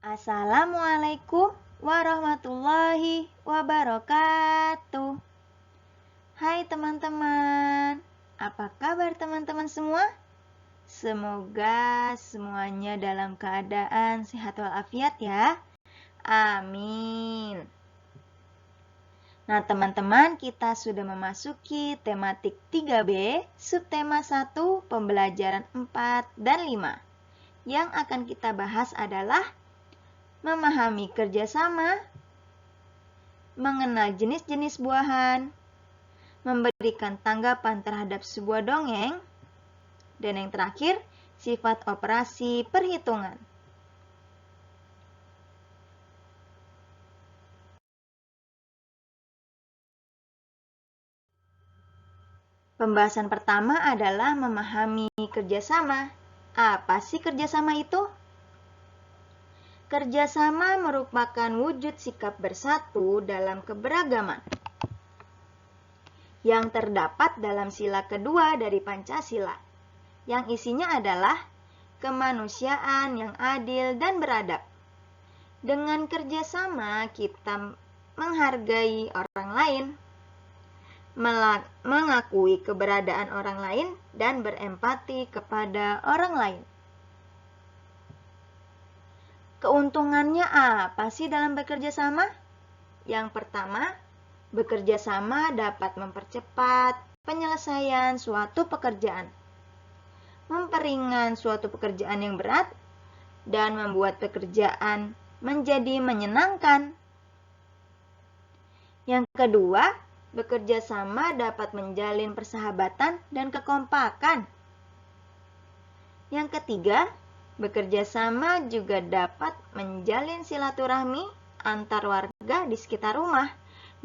Assalamualaikum warahmatullahi wabarakatuh. Hai teman-teman, apa kabar teman-teman semua? Semoga semuanya dalam keadaan sehat walafiat ya. Amin. Nah teman-teman, kita sudah memasuki tematik 3B, subtema 1, pembelajaran 4 dan 5. Yang akan kita bahas adalah memahami kerjasama, mengenal jenis-jenis buahan, memberikan tanggapan terhadap sebuah dongeng, dan yang terakhir, sifat operasi perhitungan. Pembahasan pertama adalah memahami kerjasama. Apa sih kerjasama itu? Kerjasama merupakan wujud sikap bersatu dalam keberagaman yang terdapat dalam sila kedua dari Pancasila, yang isinya adalah kemanusiaan yang adil dan beradab. Dengan kerjasama kita menghargai orang lain, mengakui keberadaan orang lain, dan berempati kepada orang lain. Keuntungannya apa sih dalam bekerja sama? Yang pertama, bekerja sama dapat mempercepat penyelesaian suatu pekerjaan, memperingan suatu pekerjaan yang berat, dan membuat pekerjaan menjadi menyenangkan. Yang kedua, bekerja sama dapat menjalin persahabatan dan kekompakan. Yang ketiga, bekerja sama juga dapat menjalin silaturahmi antar warga di sekitar rumah.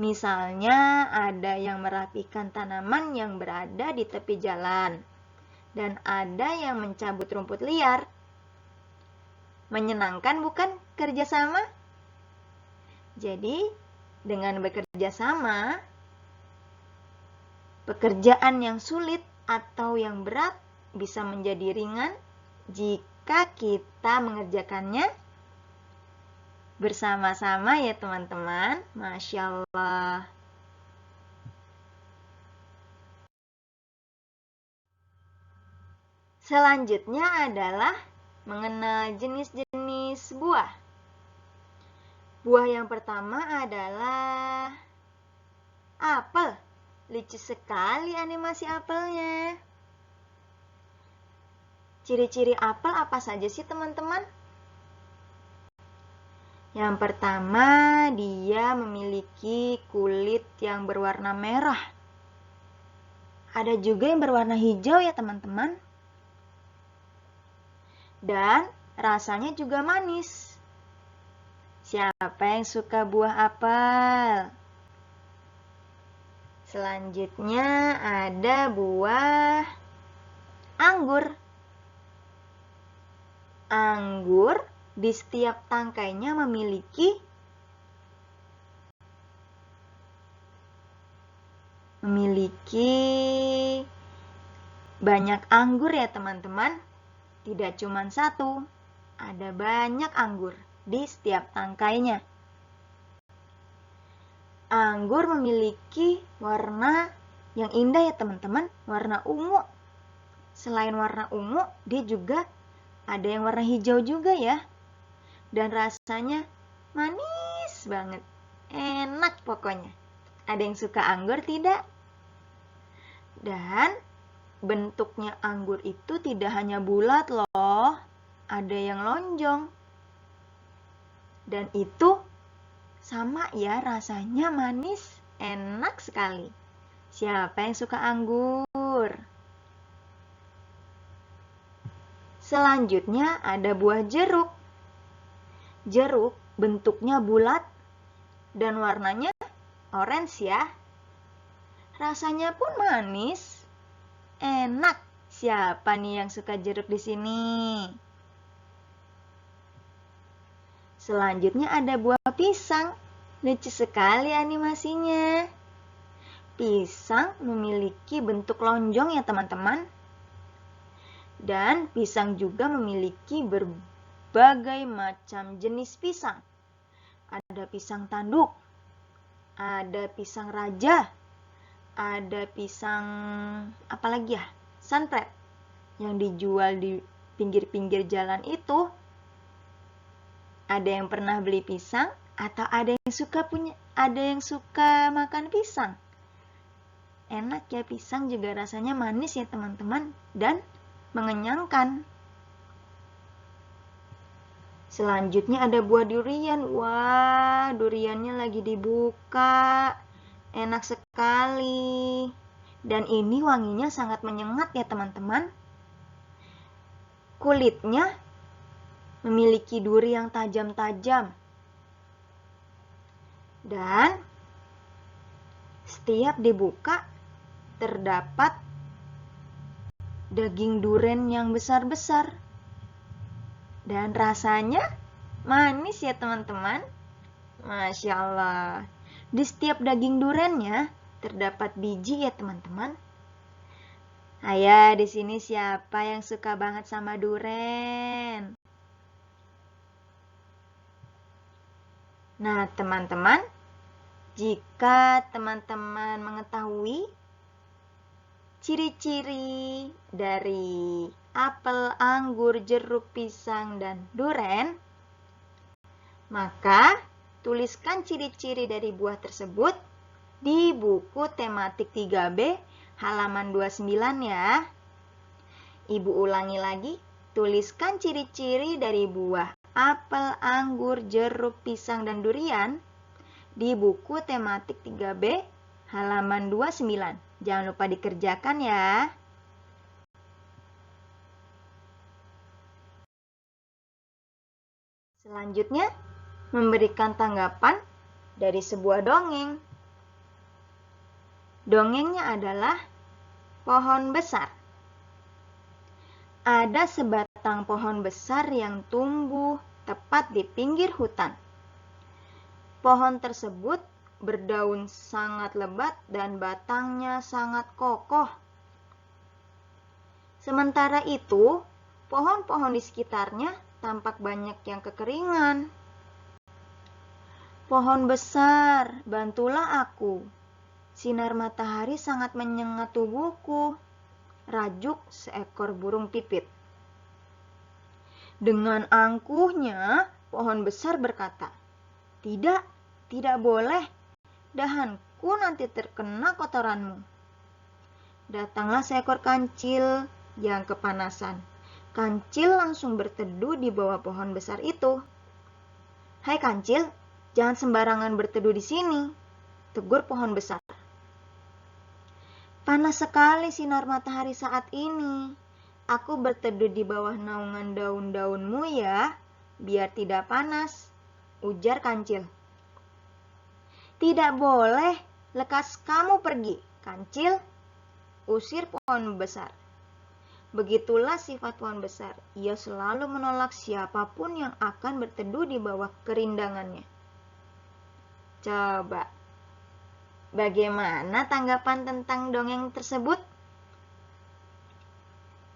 Misalnya ada yang merapikan tanaman yang berada di tepi jalan, dan ada yang mencabut rumput liar. Menyenangkan bukan kerjasama? Jadi, dengan bekerja sama, pekerjaan yang sulit atau yang berat bisa menjadi ringan jika kita mengerjakannya bersama-sama ya teman-teman. Masya Allah. Selanjutnya adalah mengenal jenis-jenis buah. Buah yang pertama adalah apel. Lucu sekali animasi apelnya. Ciri-ciri apel apa saja sih teman-teman? Yang pertama, dia memiliki kulit yang berwarna merah. Ada juga yang berwarna hijau ya teman-teman. Dan rasanya juga manis. Siapa yang suka buah apel? Selanjutnya ada buah anggur. Anggur di setiap tangkainya memiliki banyak anggur ya teman-teman. Tidak cuma satu, ada banyak anggur di setiap tangkainya. Anggur memiliki warna yang indah ya teman-teman, warna ungu. Selain warna ungu, dia juga ada yang warna hijau juga ya. Dan rasanya manis banget. Enak pokoknya. Ada yang suka anggur tidak? Dan bentuknya anggur itu tidak hanya bulat loh. Ada yang lonjong. Dan itu sama ya, rasanya manis, enak sekali. Siapa yang suka anggur? Selanjutnya ada buah jeruk. Jeruk bentuknya bulat dan warnanya orange ya. Rasanya pun manis, enak. Siapa nih yang suka jeruk di sini? Selanjutnya ada buah pisang. Lucu sekali animasinya. Pisang memiliki bentuk lonjong ya teman-teman. Dan pisang juga memiliki berbagai macam jenis pisang. Ada pisang tanduk, ada pisang raja, ada pisang apa lagi ya? Sunflower yang dijual di pinggir-pinggir jalan itu. Ada yang pernah beli pisang atau ada yang suka makan pisang? Enak ya, pisang juga rasanya manis ya teman-teman dan mengenyangkan. Selanjutnya ada buah durian. Wah, duriannya lagi dibuka. Enak sekali. Dan ini wanginya sangat menyengat ya teman-teman. Kulitnya memiliki duri yang tajam-tajam. Dan setiap dibuka terdapat daging durian yang besar-besar. Dan rasanya manis ya teman-teman. Masya Allah. Di setiap daging duriannya terdapat biji ya teman-teman. Ayo, di sini siapa yang suka banget sama durian? Nah, teman-teman, jika teman-teman mengetahui ciri-ciri dari apel, anggur, jeruk, pisang, dan durian, maka tuliskan ciri-ciri dari buah tersebut di buku tematik 3B halaman 29 ya. Ibu ulangi lagi, tuliskan ciri-ciri dari buah apel, anggur, jeruk, pisang, dan durian di buku tematik 3B halaman 29. Jangan lupa dikerjakan ya. Selanjutnya, memberikan tanggapan dari sebuah dongeng. Dongengnya adalah pohon besar. Ada sebatang pohon besar yang tumbuh tepat di pinggir hutan. Pohon tersebut berdaun sangat lebat dan batangnya sangat kokoh. Sementara itu, pohon-pohon di sekitarnya tampak banyak yang kekeringan. Pohon besar, bantulah aku. Sinar matahari sangat menyengat tubuhku. Rajuk seekor burung pipit. Dengan angkuhnya, pohon besar berkata, "Tidak, tidak boleh. Dahanku nanti terkena kotoranmu." Datanglah seekor kancil yang kepanasan. Kancil langsung berteduh di bawah pohon besar itu. "Hai kancil, jangan sembarangan berteduh di sini," tegur pohon besar. "Panas sekali sinar matahari saat ini. Aku berteduh di bawah naungan daun-daunmu ya, biar tidak panas," ujar kancil. "Tidak boleh, lekas kamu pergi, kancil," usir pohon besar. Begitulah sifat pohon besar. Ia selalu menolak siapapun yang akan berteduh di bawah kerindangannya. Coba, bagaimana tanggapan tentang dongeng tersebut?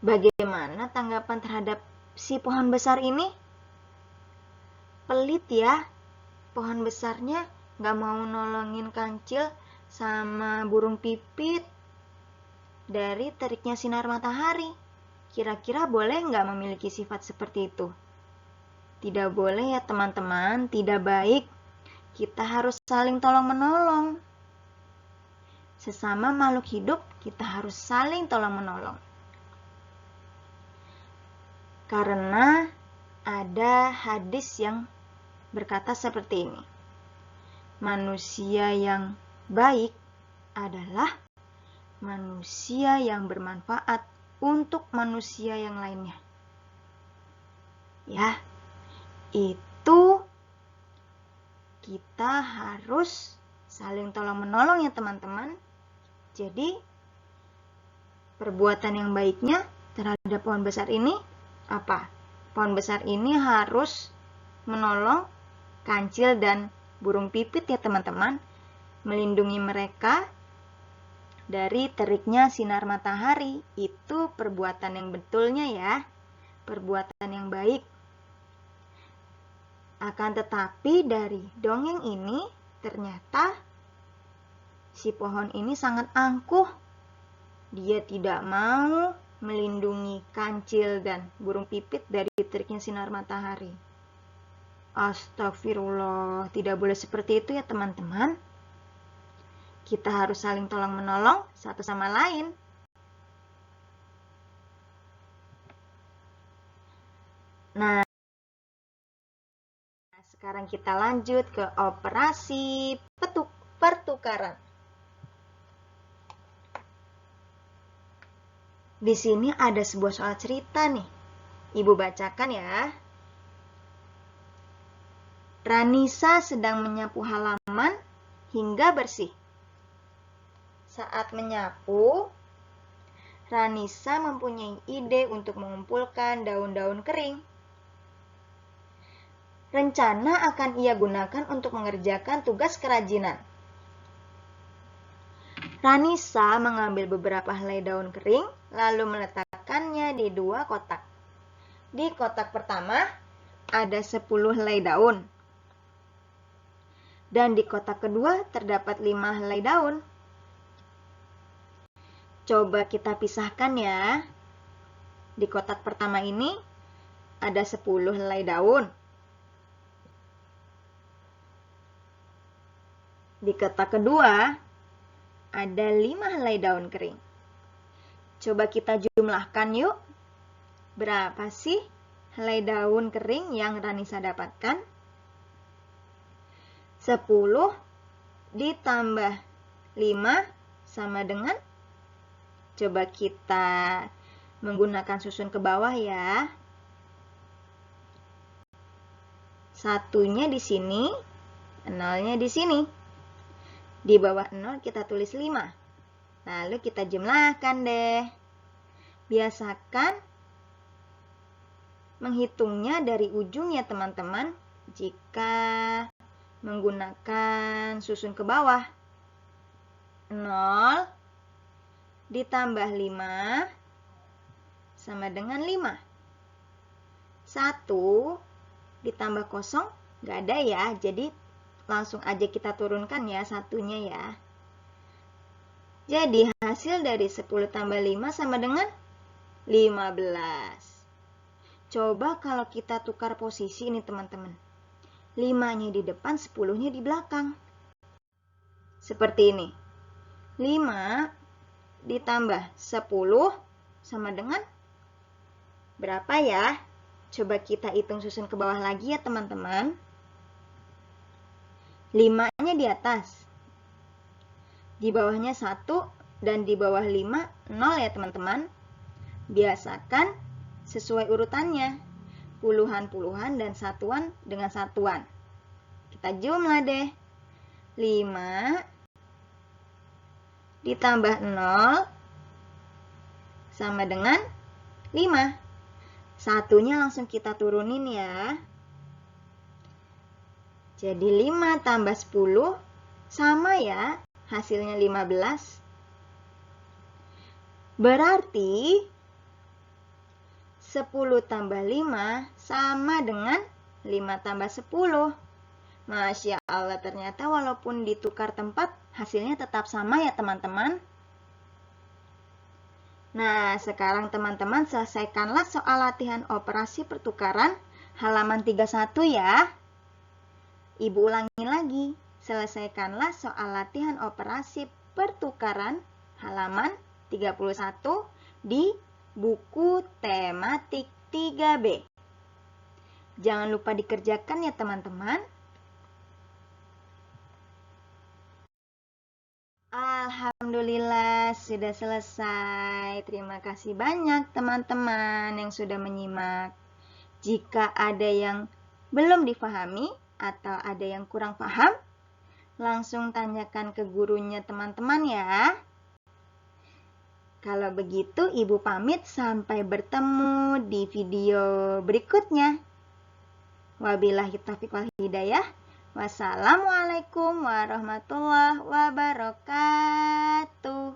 Bagaimana tanggapan terhadap si pohon besar ini? Pelit ya, pohon besarnya gak mau nolongin kancil sama burung pipit dari teriknya sinar matahari. Kira-kira boleh nggak memiliki sifat seperti itu? Tidak boleh ya teman-teman, tidak baik. Kita harus saling tolong-menolong. Sesama makhluk hidup, kita harus saling tolong-menolong. Karena ada hadis yang berkata seperti ini. Manusia yang baik adalah manusia yang bermanfaat untuk manusia yang lainnya. Ya, itu kita harus saling tolong-menolong ya teman-teman. Jadi, perbuatan yang baiknya terhadap pohon besar ini apa? Pohon besar ini harus menolong kancil dan burung pipit ya teman-teman. Melindungi mereka dari teriknya sinar matahari. Itu perbuatan yang betulnya ya. Perbuatan yang baik. Akan tetapi dari dongeng ini ternyata si pohon ini sangat angkuh. Dia tidak mau melindungi kancil dan burung pipit dari teriknya sinar matahari. Astagfirullah, tidak boleh seperti itu ya teman-teman. Kita harus saling tolong-menolong satu sama lain. Nah, sekarang kita lanjut ke operasi pertukaran. Di sini ada sebuah soal cerita nih. Ibu bacakan ya. Ranisa sedang menyapu halaman hingga bersih. Saat menyapu, Ranisa mempunyai ide untuk mengumpulkan daun-daun kering. Rencana akan ia gunakan untuk mengerjakan tugas kerajinan. Ranisa mengambil beberapa helai daun kering, lalu meletakkannya di 2 kotak. Di kotak pertama, ada 10 helai daun. Dan di kotak kedua, terdapat 5 helai daun. Coba kita pisahkan ya. Di kotak pertama ini, ada 10 helai daun. Di kotak kedua, ada 5 helai daun kering. Coba kita jumlahkan yuk. Berapa sih helai daun kering yang Ranisa dapatkan? 10 ditambah 5 sama dengan? Coba kita menggunakan susun ke bawah ya. Satunya di sini, nolnya di sini. Di bawah 0 kita tulis 5. Lalu kita jumlahkan deh. Biasakan menghitungnya dari ujung ya teman-teman. Jika menggunakan susun ke bawah. 0 ditambah 5 sama dengan 5. 1 ditambah 0 nggak ada ya. Jadi langsung aja kita turunkan ya satunya ya. Jadi hasil dari 10 tambah 5 sama dengan 15. Coba kalau kita tukar posisi ini teman-teman. 5-nya di depan, 10-nya di belakang. Seperti ini. 5 ditambah 10 sama dengan berapa ya? Coba kita hitung susun ke bawah lagi ya teman-teman. 5-nya di atas. Di bawahnya 1 dan di bawah 5, 0 ya teman-teman. Biasakan sesuai urutannya. Puluhan-puluhan dan satuan dengan satuan. Kita jumlah deh. 5 ditambah 0 sama dengan 5. Satunya langsung kita turunin ya. Jadi 5 tambah 10 sama ya, hasilnya 15. Berarti 10 tambah 5 sama dengan 5 tambah 10. Masya Allah, ternyata walaupun ditukar tempat, hasilnya tetap sama ya teman-teman. Nah, sekarang teman-teman selesaikanlah soal latihan operasi pertukaran halaman 31 ya. Ibu ulangi lagi, selesaikanlah soal latihan operasi pertukaran halaman 31 di buku tematik 3B. Jangan lupa dikerjakan ya teman-teman. Alhamdulillah sudah selesai. Terima kasih banyak teman-teman yang sudah menyimak. Jika ada yang belum difahami atau ada yang kurang paham, langsung tanyakan ke gurunya teman-teman ya. Kalau begitu, Ibu pamit sampai bertemu di video berikutnya. Wabillahi taufiq wal hidayah. Wassalamualaikum warahmatullahi wabarakatuh.